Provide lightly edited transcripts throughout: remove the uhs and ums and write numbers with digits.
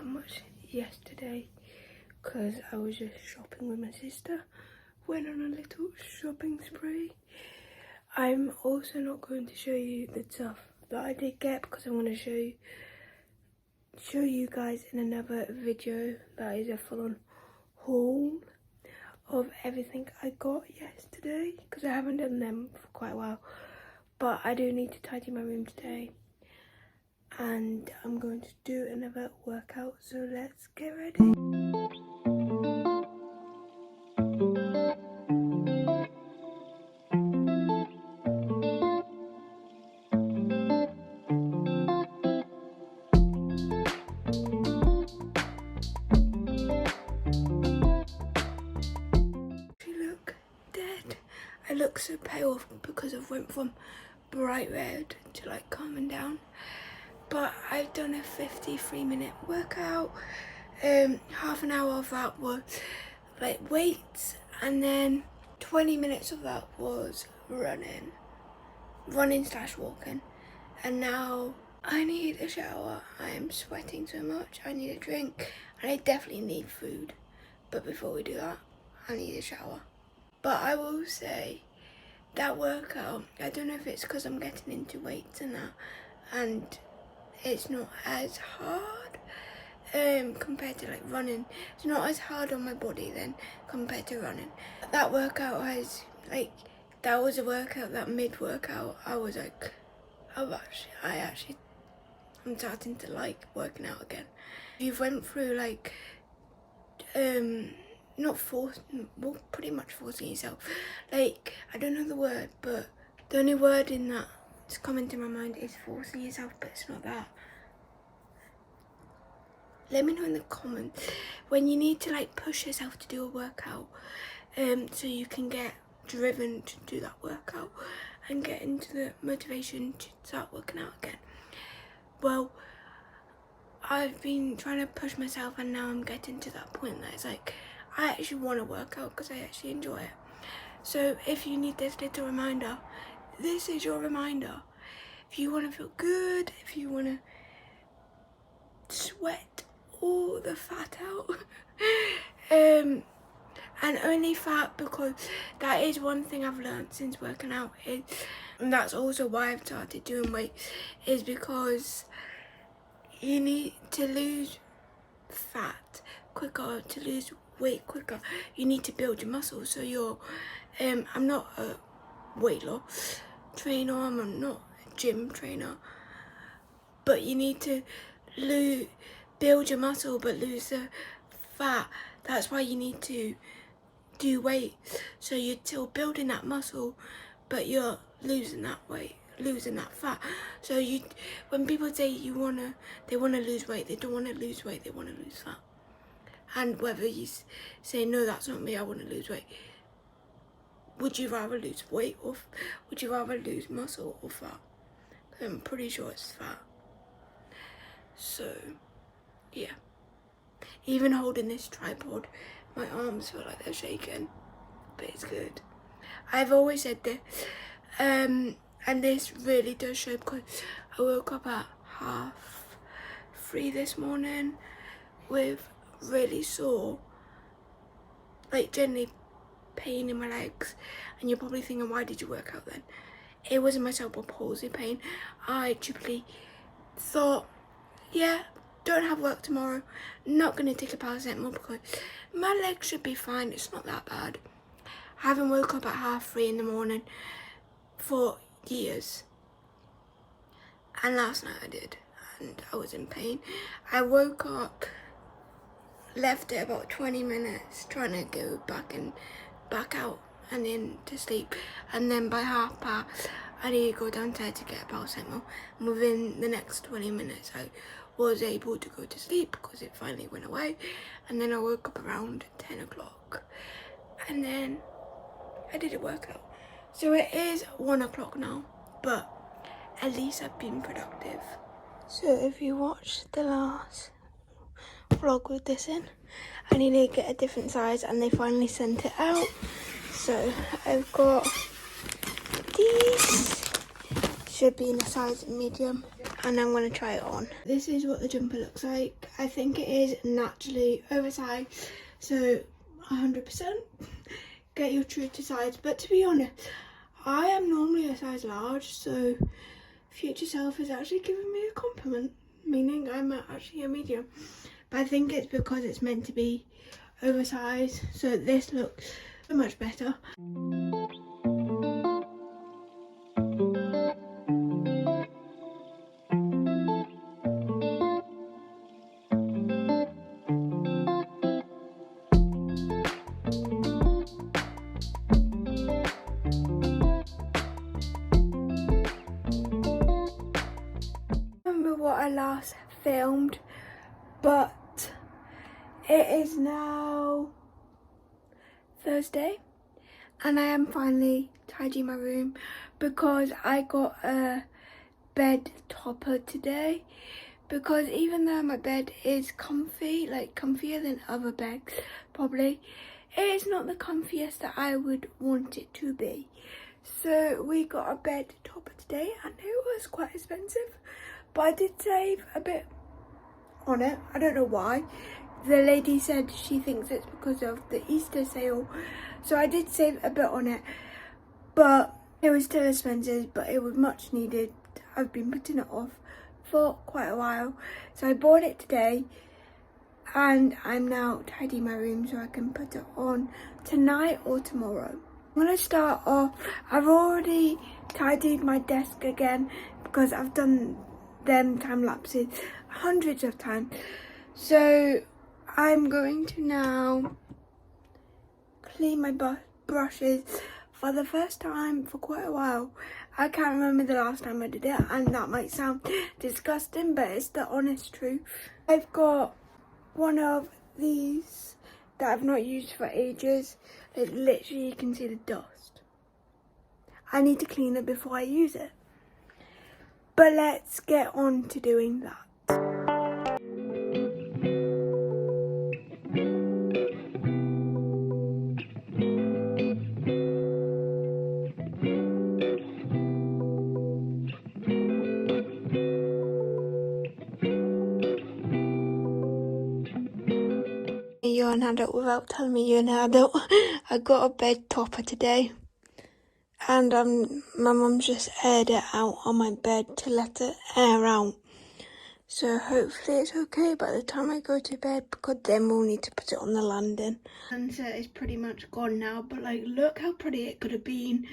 that much yesterday because I was just shopping with my sister. Went on a little shopping spree. I'm also not going to show you the stuff that I did get because I'm going to show you guys in another video that is a full-on haul of everything I got yesterday because I haven't done them for quite a while. But I do need to tidy my room today and I'm going to do another workout, so let's get ready. I look so pale because I went from bright red to like calming down, but I've done a 53-minute workout. Half an hour of that was like weights, and then 20 minutes of that was running slash walking. And now I need a shower. I am sweating so much. I need a drink and I definitely need food, but before we do that I need a shower. But I will say that workout, I don't know if it's because I'm getting into weights and that, and it's not as hard compared to like running. It's not as hard on my body then compared to running. That workout has that was a workout, that mid-workout, I was like, I'm starting to like working out again. You've went through like, pretty much forcing yourself. Like, I don't know the word, but the only word in that that's coming to my mind is forcing yourself, but it's not that. Let me know in the comments when you need to like push yourself to do a workout, so you can get driven to do that workout and get into the motivation to start working out again. Well, I've been trying to push myself and now I'm getting to that point that it's like, I actually want to work out because I actually enjoy it. So if you need this little reminder, this is your reminder. If you want to feel good, if you want to sweat all the fat out, and only fat, because that is one thing I've learned since working out, and that's also why I've started doing weights, is because you need to lose fat quicker, to lose weight quicker. You need to build your muscles. So you're I'm not a weight loss trainer, I'm not a gym trainer, but you need to build your muscle but lose the fat. That's why you need to do weight, so you're still building that muscle but you're losing that weight, losing that fat. So when people say they want to lose weight, they don't want to lose weight, they want to lose fat. And whether you say, no, that's not me, I want to lose weight, would you rather lose weight or would you rather lose muscle or fat? I'm pretty sure it's fat. So, yeah. Even holding this tripod, my arms feel like they're shaking, but it's good. I've always said this, and this really does show because I woke up at 3:30 this morning with really sore, like generally pain in my legs, and you're probably thinking, why did you work out then? It wasn't my cerebral palsy pain. I truly thought, yeah, don't have work tomorrow, not going to take a paracetamol because my legs should be fine, it's not that bad. I haven't woke up at 3:30 in the morning for years, and last night I did, and I was in pain. I woke up, left it about 20 minutes trying to go back out and then to sleep, and then by past I need to go downstairs to get a paracetamol, and within the next 20 minutes I was able to go to sleep because it finally went away. And then I woke up around 10 o'clock and then I did a workout. So it is 1 o'clock now, but at least I've been productive. So if you watched the last vlog with this in, I needed to get a different size and they finally sent it out. So I've got these, should be in a size medium, and I'm going to try it on. This is what the jumper looks like. I think it is naturally oversized, so 100% get your true to size. But to be honest, I am normally a size large, so future self is actually giving me a compliment, meaning I'm actually a medium. But I think it's because it's meant to be oversized, so this looks so much better. What I last filmed, but it is now Thursday and I am finally tidying my room because I got a bed topper today, because even though my bed is comfy, like comfier than other beds probably, it is not the comfiest that I would want it to be. So we got a bed topper today and it was quite expensive. But I did save a bit on it. I don't know why. The lady said she thinks it's because of the Easter sale. So I did save a bit on it. But it was still expensive, but it was much needed. I've been putting it off for quite a while. So I bought it today. And I'm now tidying my room so I can put it on tonight or tomorrow. I'm going to start off. I've already tidied my desk again because I've done them time lapses hundreds of times. So I'm going to now clean my brushes for the first time for quite a while. I can't remember the last time I did it, and that might sound disgusting, but it's the honest truth. I've got one of these that I've not used for ages. It literally, you can see the dust. I need to clean it before I use it. But let's get on to doing that. You're an adult without telling me you're an adult. I got a bed topper today. And my mum's just aired it out on my bed to let it air out. So hopefully it's okay by the time I go to bed, because then we'll need to put it on the landing. Sunset is pretty much gone now, but like, look how pretty it could have been.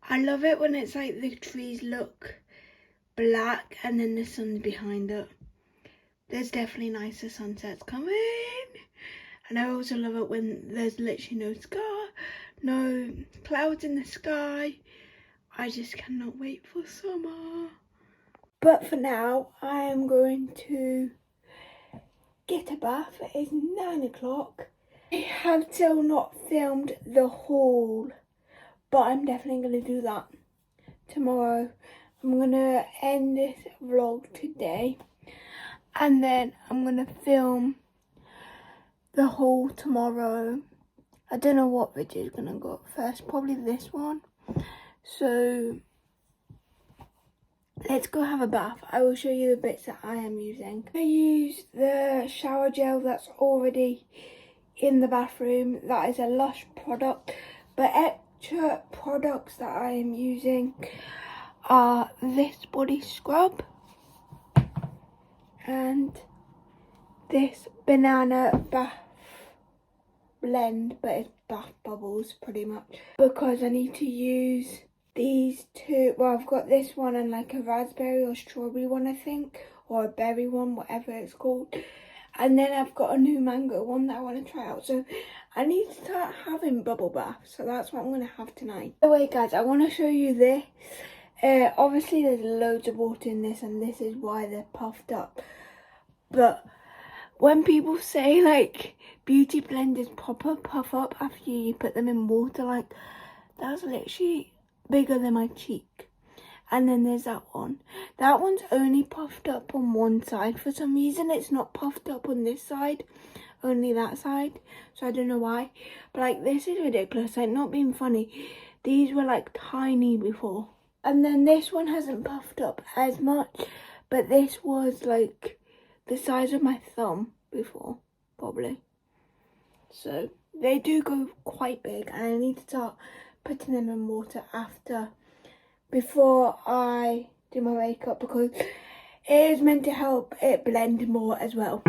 I love it when it's like the trees look black and then the sun's behind it. There's definitely nicer sunsets coming. And I also love it when there's literally no sky, no clouds in the sky. I just cannot wait for summer. But for now, I am going to get a bath. It is 9 o'clock. I have still not filmed the haul, but I'm definitely going to do that tomorrow. I'm going to end this vlog today, and then I'm going to film the haul tomorrow. I don't know what video is going to go up first, probably this one. So let's go have a bath. I will show you the bits that I am using. I use the shower gel that's already in the bathroom. That is a Lush product. But extra products that I am using are this body scrub and this banana bath blend, but it's bath bubbles pretty much, because I need to use these two. Well, I've got this one and like a raspberry or strawberry one, I think, or a berry one, whatever it's called. And then I've got a new mango one that I want to try out. So I need to start having bubble baths. So that's what I'm going to have tonight. By the way, guys, I want to show you this. Obviously, there's loads of water in this, and this is why they're puffed up. But when people say like beauty blenders proper puff up after you put them in water, like that's literally bigger than my cheek. And then there's that one. That one's only puffed up on one side. For some reason, it's not puffed up on this side, only that side. So I don't know why. But like, this is ridiculous. Like, not being funny. These were like tiny before. And then this one hasn't puffed up as much. but this was like the size of my thumb before, probably. So they do go quite big, and I need to start putting them in water before I do my makeup, because it is meant to help it blend more as well.